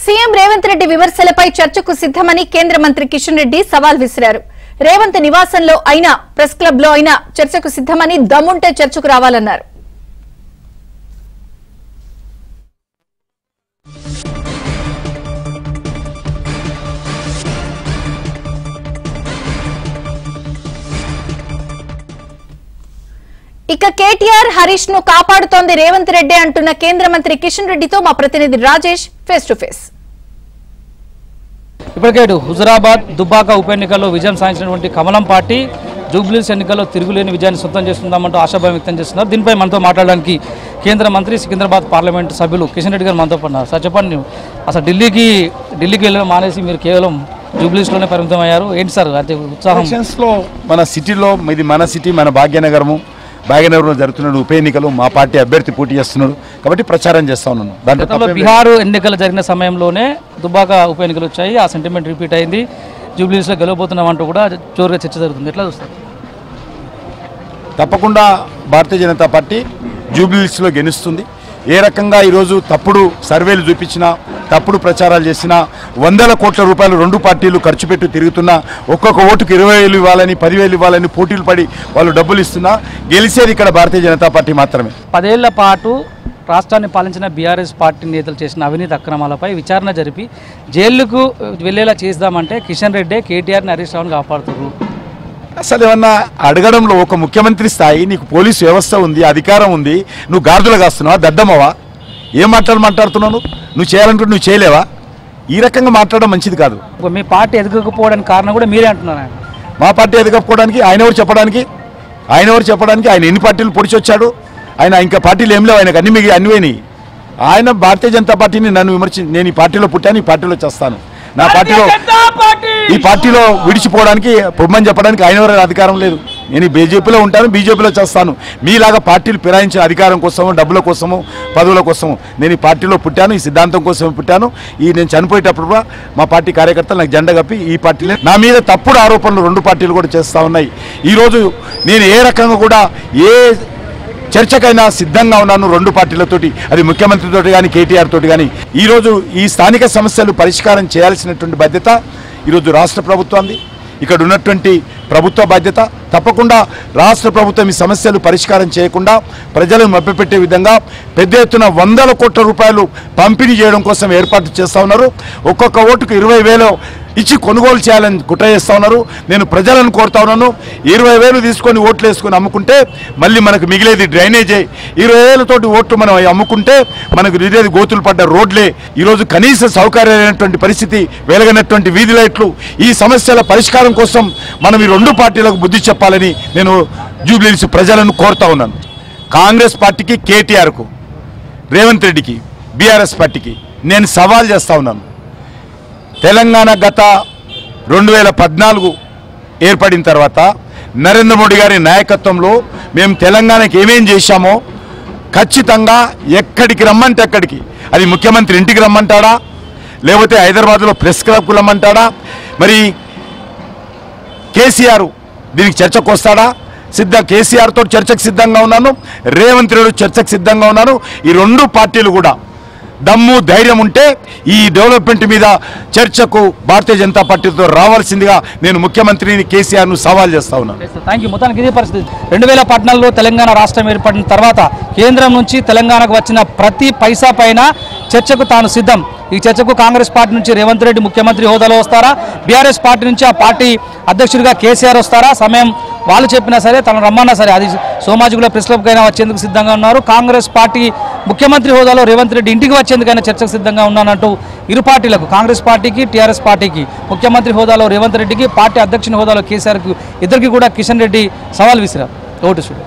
CM Revanth Reddy విమర్శలపై చర్చకు సిద్ధమని కేంద్ర మంత్రి కిషన్ రెడ్డి సవాల్ విసిరారు. రేవంత్ నివాసంలో అయినా ప్రెస్ క్లబ్ లో అయినా చర్చకు సిద్ధమని దమ్ముంటే చర్చకు రావాలన్నారు. ఇక కేటీఆర్ హరీష్ ను కాపాడుతోంది రేవంత్ రెడ్డి అంటున్న కేంద్ర మంత్రి కిషన్ రెడ్డితో మా ప్రతినిధి రాజేష్ ఫేస్ టు ఫేస్. ఇప్పటికే హుజురాబాద్ దుబ్బాక ఉప ఎన్నికల్లో విజయం సాధించినటువంటి కమలం పార్టీ జూబ్లీస్ ఎన్నికల్లో తిరుగులేని విజయాన్ని సొంతం చేస్తుందామంటూ ఆశాభావం వ్యక్తం చేస్తున్నారు. దీనిపై మనతో మాట్లాడడానికి కేంద్ర మంత్రి సికింద్రాబాద్ పార్లమెంట్ సభ్యులు కిషన్ రెడ్డి గారు మనతో ఉన్నారు. సార్ చెప్పండి, అసలు ఢిల్లీకి వెళ్ళడం మానేసి మీరు కేవలం జూబ్లీస్లోనే పరిమితం అయ్యారు. ఏంటి సార్ అంటే ఉత్సాహం? మన సిటీలో ఇది మన సిటీ, మన భాగ్యనగరంలో జరుగుతున్న ఉప ఎన్నికలు మా పార్టీ అభ్యర్థి పోటీ చేస్తున్నాడు కాబట్టి ప్రచారం చేస్తా ఉన్నాను. దాంట్లో బీహార్ ఎన్నికలు జరిగిన సమయంలోనే దుబ్బాక ఉప ఎన్నికలు వచ్చాయి, ఆ సెంటిమెంట్ రిపీట్ అయింది. జూబ్లీస్లో గెలవబోతున్నామంటూ కూడా జోరుగా చర్చ జరుగుతుంది. ఎట్లా చూస్తారు? తప్పకుండా భారతీయ జనతా పార్టీ జూబ్లీస్లో గెలుస్తుంది. ఏ రకంగా ఈరోజు తప్పుడు సర్వేలు చూపించినా, తప్పుడు ప్రచారాలు చేసినా, వందల కోట్ల రూపాయలు రెండు పార్టీలు ఖర్చు పెట్టి తిరుగుతున్నా, ఒక్కొక్క ఓటుకు 20,000 ఇవ్వాలని 10,000 ఇవ్వాలని పోటీలు పడి వాళ్ళు డబ్బులు ఇస్తున్నా గెలిచేది ఇక్కడ భారతీయ జనతా పార్టీ మాత్రమే. 10 ఏళ్ల పాటు రాష్ట్రాన్ని పాలించిన బీఆర్ఎస్ పార్టీ నేతలు చేసిన అవినీతి అక్రమాలపై విచారణ జరిపి జైలుకు వెళ్లేలా చేద్దామంటే కిషన్ రెడ్డి కేటీఆర్ని హరీష్ రావుని కాపాడుతున్నారు. అసలు ఏమన్నా అడగడంలో ఒక ముఖ్యమంత్రి స్థాయి, నీకు పోలీసు వ్యవస్థ ఉంది, అధికారం ఉంది, నువ్వు గార్దులు కాస్తున్నావా? దద్దమ్మవా? ఏం మాట్లాడుతున్నావు? నువ్వు చేయాలంటే నువ్వు చేయలేవా? ఈ రకంగా మాట్లాడడం మంచిది కాదు. మీ పార్టీ ఎదగకపోవడానికి కారణం కూడా మీరే అంటున్నారు. మా పార్టీ ఎదగకపోవడానికి ఆయన ఎవరు చెప్పడానికి? ఆయన ఎన్ని పార్టీలు పొడిచి వచ్చాడు? ఆయన ఇంకా పార్టీలు ఏం లేవు, ఆయనకు అన్ని పోయినాయి. ఆయన భారతీయ జనతా పార్టీని నన్ను నేను ఈ పార్టీలో పుట్టాను, ఈ పార్టీలో చేస్తాను, నా పార్టీలో ఈ పార్టీలో విడిచిపోవడానికి పొమ్మని చెప్పడానికి ఆయన ఎవరైనా అధికారం లేదు. నేను బీజేపీలో ఉంటాను, బీజేపీలో చేస్తాను. మీలాగా పార్టీలు ఫిరాయించిన అధికారం కోసము, డబ్బుల కోసము, పదవుల కోసము నేను ఈ పార్టీలో పుట్టాను, ఈ సిద్ధాంతం కోసం పుట్టాను. నేను చనిపోయేటప్పుడు కూడా మా పార్టీ కార్యకర్తలు నాకు జెండా కప్పి ఈ పార్టీలే నా మీద తప్పుడు ఆరోపణలు రెండు పార్టీలు కూడా చేస్తూ ఉన్నాయి. ఈరోజు నేను ఏ రకంగా కూడా ఏ చర్చకైనా సిద్ధంగా ఉన్నాను రెండు పార్టీలతోటి, అది ముఖ్యమంత్రితో కానీ కేటీఆర్ తోటి కానీ. ఈరోజు ఈ స్థానిక సమస్యలు పరిష్కారం చేయాల్సినటువంటి బాధ్యత ఈరోజు రాష్ట్ర ప్రభుత్వాన్ని, ఇక్కడ ఉన్నటువంటి ప్రభుత్వ బాధ్యత. తప్పకుండా రాష్ట్ర ప్రభుత్వం ఈ సమస్యలు పరిష్కారం చేయకుండా ప్రజలను మభ్యపెట్టే విధంగా పెద్ద ఎత్తున వందల కోట్ల రూపాయలు పంపిణీ చేయడం కోసం ఏర్పాటు చేస్తూ ఉన్నారు. ఒక్కొక్క ఓటుకు 20,000 ఇచ్చి కొనుగోలు చేయాలని కుట్ర చేస్తూ ఉన్నారు. నేను ప్రజలను కోరుతా ఉన్నాను, 20,000 తీసుకొని ఓట్లు వేసుకొని అమ్ముకుంటే మళ్ళీ మనకు మిగిలేది డ్రైనేజే. 20,000 తోటి ఓట్లు మనం అమ్ముకుంటే మనకు మిగిలేది గోతులు పడ్డ రోడ్లే. ఈరోజు కనీస సౌకర్యమైనటువంటి పరిస్థితి, వెలగనటువంటి వీధి లైట్లు. ఈ సమస్యల పరిష్కారం కోసం మనం ఈ రెండు పార్టీలకు బుద్ధి చెప్పాలని నేను జూబ్లీహిల్స్ ప్రజలను కోరుతా ఉన్నాను. కాంగ్రెస్ పార్టీకి, కేటీఆర్కు, రేవంత్ రెడ్డికి, బీఆర్ఎస్ పార్టీకి నేను సవాల్ చేస్తూ ఉన్నాను. తెలంగాణ గత 2014 ఏర్పడిన తర్వాత నరేంద్ర మోడీ గారి నాయకత్వంలో మేము తెలంగాణకి ఏమేం చేశామో ఖచ్చితంగా ఎక్కడికి రమ్మంటే అక్కడికి, అది ముఖ్యమంత్రి ఇంటికి రమ్మంటాడా, లేకపోతే హైదరాబాద్లో ప్రెస్ క్లబ్కు రమ్మంటాడా, మరి కేసీఆర్ దీనికి చర్చకు వస్తాడా? కేసీఆర్ తోటి చర్చకు సిద్ధంగా ఉన్నాను, రేవంత్ రెడ్డి చర్చకు సిద్ధంగా ఉన్నాను. ఈ రెండు పార్టీలు కూడా దమ్ము ధైర్యం ఉంటే ఈ డెవలప్మెంట్ మీద చర్చకు భారతీయ జనతా పార్టీతో రావాల్సిందిగా నేను ముఖ్యమంత్రిని కేసీఆర్ను సవాల్ చేస్తా ఉన్నాను. Thank you. మొత్తానికి ఇదే పరిస్థితి. 2014లో తెలంగాణ రాష్ట్రం ఏర్పడిన తర్వాత కేంద్రం నుంచి తెలంగాణకు వచ్చిన ప్రతి పైసా పైన చర్చకు తాను సిద్ధం. ఈ చర్చకు కాంగ్రెస్ పార్టీ నుంచి రేవంత్ రెడ్డి ముఖ్యమంత్రి హోదాలో వస్తారా, బీఆర్ఎస్ పార్టీ నుంచి ఆ పార్టీ అధ్యక్షుడిగా కేసీఆర్ వస్తారా? సమయం వాళ్ళు చెప్పినా సరే, తను రమ్మన్నా సరే, అది సోమాజిగూడ ప్రెస్ క్లబ్కైనా వచ్చేందుకు సిద్ధంగా ఉన్నారు. కాంగ్రెస్ పార్టీ ముఖ్యమంత్రి హోదాలో రేవంత్ రెడ్డి ఇంటికి వచ్చేందుకైనా చర్చకు సిద్ధంగా ఉన్నానంటూ ఇరు పార్టీలకు, కాంగ్రెస్ పార్టీకి, టీఆర్ఎస్ పార్టీకి, ముఖ్యమంత్రి హోదాలో రేవంత్ రెడ్డికి, పార్టీ అధ్యక్షుని హోదాలో కేసీఆర్కు, ఇద్దరికి కూడా కిషన్ రెడ్డి సవాల్ విసిరారు. Vote studio.